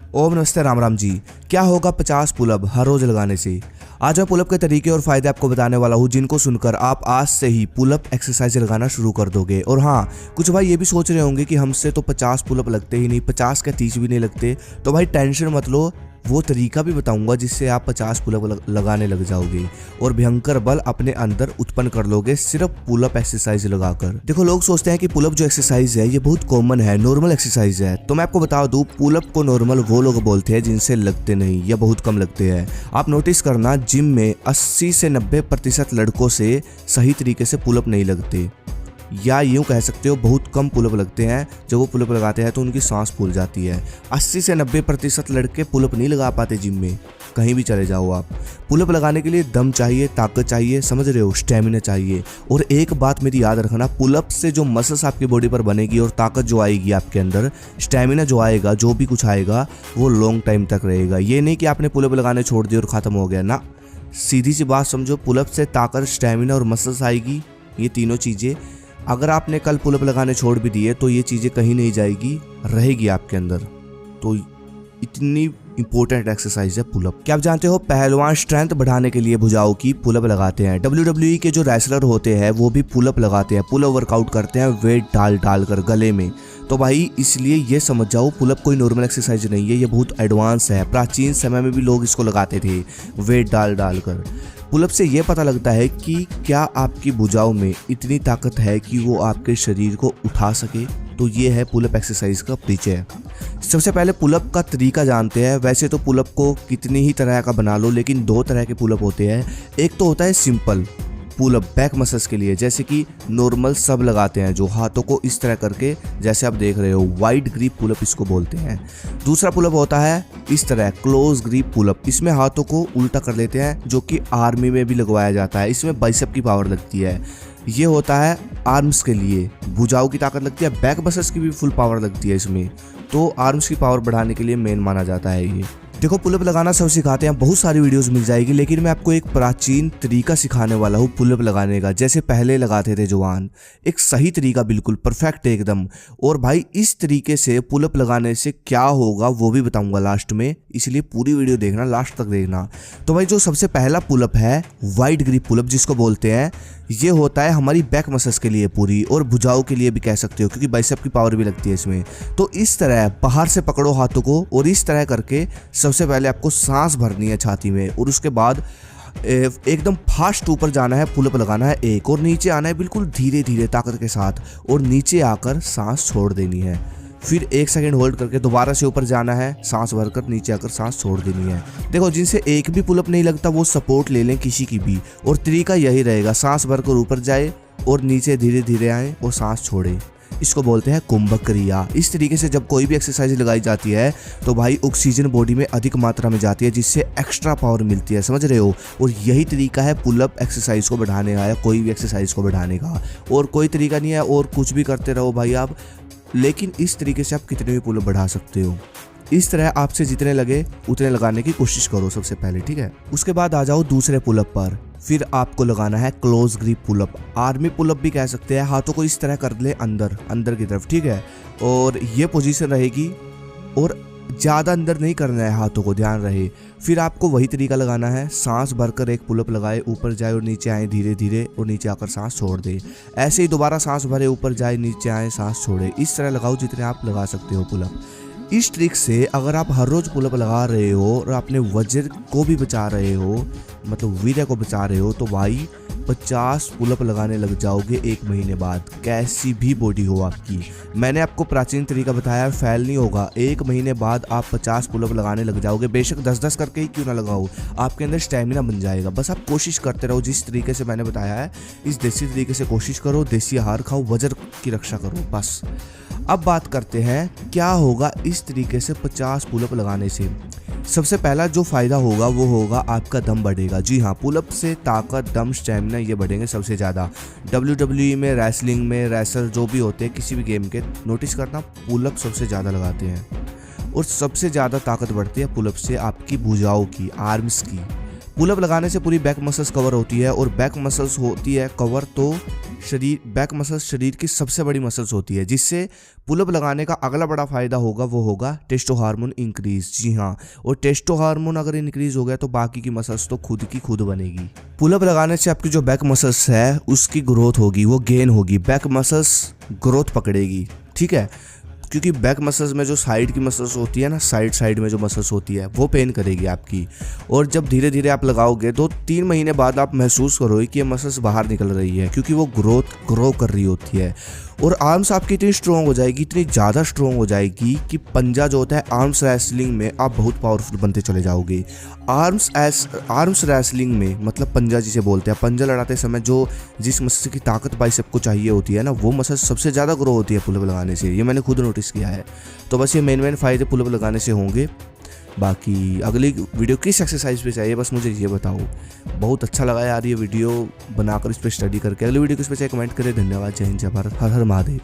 ओम नमस्ते राम राम जी। क्या होगा 50 पुलअप हर रोज लगाने से? आज मैं पुलअप के तरीके और फायदे आपको बताने वाला हूँ, जिनको सुनकर आप आज से ही पुलअप एक्सरसाइज लगाना शुरू कर दोगे। और हाँ, कुछ भाई ये भी सोच रहे होंगे कि हमसे तो 50 पुलअप लगते ही नहीं, 50 क्या 30 भी नहीं लगते। तो भाई टेंशन मत लो, वो तरीका भी बताऊंगा जिससे आप 50 पुलअप लगाने लग जाओगे और भयंकर बल अपने अंदर उत्पन्न कर लोगे सिर्फ पुलअप एक्सरसाइज लगाकर। देखो, लोग सोचते हैं कि पुलअप जो एक्सरसाइज है ये बहुत कॉमन है, नॉर्मल एक्सरसाइज है। तो मैं आपको बता दूं, पुलअप को नॉर्मल वो लोग बोलते हैं जिनसे लगते नहीं या बहुत कम लगते हैं। आप नोटिस करना, जिम में 80 से 90% लड़कों से सही तरीके से पुलअप नहीं लगते, या यूँ कह सकते हो बहुत कम पुलअप लगते हैं। जब वो पुलअप लगाते हैं तो उनकी सांस फूल जाती है। 80 से 90% लड़के पुलअप नहीं लगा पाते जिम में, कहीं भी चले जाओ आप। पुलअप लगाने के लिए दम चाहिए, ताकत चाहिए, समझ रहे हो, स्टेमिना चाहिए। और एक बात मेरी याद रखना, पुलअप से जो मसल्स आपकी बॉडी पर बनेगी और ताकत जो आएगी आपके अंदर, स्टेमिना जो आएगा, जो भी कुछ आएगा वो लॉन्ग टाइम तक रहेगा। ये नहीं कि आपने पुलअप लगाने छोड़ दिया और ख़त्म हो गया ना। सीधी सी बात समझो, पुलअप से ताकत, स्टेमिना और मसल्स आएगी, ये तीनों चीज़ें। अगर आपने कल पुलअप लगाने छोड़ भी दिए तो ये चीज़ें कहीं नहीं जाएगी, रहेगी आपके अंदर। तो इतनी इंपॉर्टेंट एक्सरसाइज है पुलअप। क्या आप जानते हो, पहलवान स्ट्रेंथ बढ़ाने के लिए भुजाओं की पुलअप लगाते हैं। WWE के जो रेसलर होते हैं वो भी पुलअप लगाते हैं, पुलअप वर्कआउट करते हैं वेट डाल कर गले में। तो भाई इसलिए ये समझ जाओ, पुलअप कोई नॉर्मल एक्सरसाइज नहीं है, ये बहुत एडवांस है। प्राचीन समय में भी लोग इसको लगाते थे वेट डाल कर। पुलअप से ये पता लगता है कि क्या आपकी भुजाओं में इतनी ताकत है कि वो आपके शरीर को उठा सके। तो ये है पुलअप एक्सरसाइज का परिचय। सबसे पहले पुलअप का तरीका जानते हैं। वैसे तो पुलअप को कितनी ही तरह का बना लो, लेकिन दो तरह के पुलअप होते हैं। एक तो होता है सिंपल पुलअप बैक मसल्स के लिए, जैसे कि नॉर्मल सब लगाते हैं, जो हाथों को इस तरह करके, जैसे आप देख रहे हो, वाइड ग्रिप पुलअप इसको बोलते हैं। दूसरा पुलअप होता है इस तरह क्लोज ग्रिप पुलअप। इसमें हाथों को उल्टा कर लेते हैं, जो कि आर्मी में भी लगवाया जाता है। इसमें बाइसेप की पावर लगती है। ये होता है आर्म्स के लिए, भुजाओं की ताकत लगती है। बैक मसल्स की भी फुल पावर लगती है इसमें, तो आर्म्स की पावर बढ़ाने के लिए मेन माना जाता है ये। देखो, पुलअप लगाना सब सिखाते हैं, बहुत सारी वीडियोस मिल जाएगी, लेकिन मैं आपको एक प्राचीन तरीका सिखाने वाला हूँ पुलअप लगाने का, जैसे पहले लगाते थे जवान। एक सही तरीका, बिल्कुल परफेक्ट एकदम। और भाई इस तरीके से पुलअप लगाने से क्या होगा वो भी बताऊंगा लास्ट में, इसलिए पूरी वीडियो देखना, लास्ट तक देखना। तो भाई जो सबसे पहला पुलअप है वाइड ग्रिप पुलअप जिसको बोलते हैं, ये होता है हमारी बैक मसल्स के लिए पूरी, और भुजाओं के लिए भी कह सकते हो, क्योंकि बाइसेप की पावर भी लगती है इसमें। तो इस तरह बाहर से पकड़ो हाथों को, और इस तरह करके सबसे पहले आपको सांस भरनी है छाती में, और उसके बाद एकदम फास्ट ऊपर जाना है, पुलअप लगाना है एक, और नीचे आना है बिल्कुल धीरे धीरे ताकत के साथ, और नीचे आकर सांस छोड़ देनी है। फिर 1 सेकंड होल्ड करके दोबारा से ऊपर जाना है, सांस भरकर नीचे आकर सांस छोड़ देनी है। देखो, जिनसे एक भी पुलअप नहीं लगता वो सपोर्ट ले लें किसी की भी, और तरीका यही रहेगा, सांस भरकर ऊपर जाए और नीचे धीरे धीरे आए और सांस छोड़े। इसको बोलते हैं कुंभक क्रिया। इस तरीके से जब कोई भी एक्सरसाइज लगाई जाती है तो भाई ऑक्सीजन बॉडी में अधिक मात्रा में जाती है, जिससे एक्स्ट्रा पावर मिलती है, समझ रहे हो। और यही तरीका है पुलअप एक्सरसाइज को बढ़ाने का, या कोई भी एक्सरसाइज को बढ़ाने का, और कोई तरीका नहीं है। और कुछ भी करते रहो भाई आप, लेकिन इस तरीके से आप कितने भी पुलअप बढ़ा सकते हो। इस तरह आपसे जितने लगे उतने लगाने की कोशिश करो सबसे पहले, ठीक है। उसके बाद आ जाओ दूसरे पुलअप पर। फिर आपको लगाना है close grip pullup, army pullup भी कह सकते हैं। हाथों को इस तरह कर ले अंदर की तरफ, ठीक है। और ये पोजीशन रहेगी, और ज़्यादा अंदर नहीं करना है हाथों को, ध्यान रहे। फिर आपको वही तरीका लगाना है, सांस भरकर एक पुलअप लगाए, ऊपर जाए और नीचे आए धीरे धीरे, और नीचे आकर सांस छोड़ दे। ऐसे ही दोबारा सांस भरे, ऊपर जाए, नीचे आए, सांस छोड़े। इस तरह लगाओ जितने आप लगा सकते हो पुलअप। इस ट्रिक से अगर आप हर रोज पुलअप लगा रहे हो और अपने वजन को भी बचा रहे हो, मतलब वीर्य को बचा रहे हो, तो भाई 50 पुलअप लगाने लग जाओगे 1 महीने बाद, कैसी भी बॉडी हो आपकी। मैंने आपको प्राचीन तरीका बताया, फेल नहीं होगा। 1 महीने बाद आप 50 पुलअप लगाने लग जाओगे। बेशक 10-10 करके ही क्यों ना लगाओ, आपके अंदर स्टेमिना बन जाएगा। बस आप कोशिश करते रहो, जिस तरीके से मैंने बताया है इस देसी तरीके से कोशिश करो, देसी आहार खाओ, वजन की रक्षा करो, बस। अब बात करते हैं क्या होगा इस तरीके से 50 पुलअप लगाने से। सबसे पहला जो फ़ायदा होगा वो होगा आपका दम बढ़ेगा। जी हाँ, पुलअप से ताकत, दम, स्टेमिना ये बढ़ेंगे सबसे ज़्यादा। WWE में, रेसलिंग में, रेसलर जो भी होते हैं किसी भी गेम के, नोटिस करना पुलअप सबसे ज़्यादा लगाते हैं। और सबसे ज़्यादा ताकत बढ़ती है पुलअप से आपकी भुजाओं की, आर्म्स की। पुलअप लगाने से पूरी बैक मसल्स कवर होती है, और बैक मसल्स होती है कवर तो बैक मसल्स शरीर की सबसे बड़ी मसल्स होती है, जिससे पुलअप लगाने का अगला बड़ा फायदा होगा वो होगा टेस्टो हार्मोन इंक्रीज। जी हाँ, और टेस्टो हार्मोन अगर इंक्रीज हो गया तो बाकी की मसल्स तो खुद की खुद बनेगी। पुलअप लगाने से आपकी जो बैक मसल्स है उसकी ग्रोथ होगी, वो गेन होगी, बैक मसल्स ग्रोथ पकड़ेगी। ठीक है, क्योंकि बैक मसल्स में जो साइड की मसल्स होती है ना, साइड में जो मसल्स होती है वो पेन करेगी आपकी। और जब धीरे धीरे आप लगाओगे तो 3 महीने बाद आप महसूस करोगे कि ये मसल्स बाहर निकल रही है, क्योंकि वो ग्रो कर रही होती है। और आर्म्स आपकी इतनी स्ट्रॉन्ग हो जाएगी, इतनी ज़्यादा स्ट्रॉन्ग हो जाएगी कि पंजा जो होता है आर्म्स रेसलिंग में आप बहुत पावरफुल बनते चले जाओगे। आर्म्स रेसलिंग में मतलब पंजा जिसे बोलते हैं, पंजा लड़ाते समय जो जिस मसल की ताकत बाइसेप को चाहिए होती है ना, वो मसल सबसे ज़्यादा ग्रो होती है पुलअप लगाने से। ये मैंने खुद नोटिस किया है। तो बस ये मेन फ़ायदे पुलअप लगाने से होंगे। बाकी अगली वीडियो किस एक्सरसाइज पे चाहिए बस मुझे ये बताओ। बहुत अच्छा लगा यार ये वीडियो बनाकर, इस पर स्टडी करके। अगली वीडियो किस पे चाहिए कमेंट करें। धन्यवाद। जय हिंद, जय भारत, हर हर महादेव।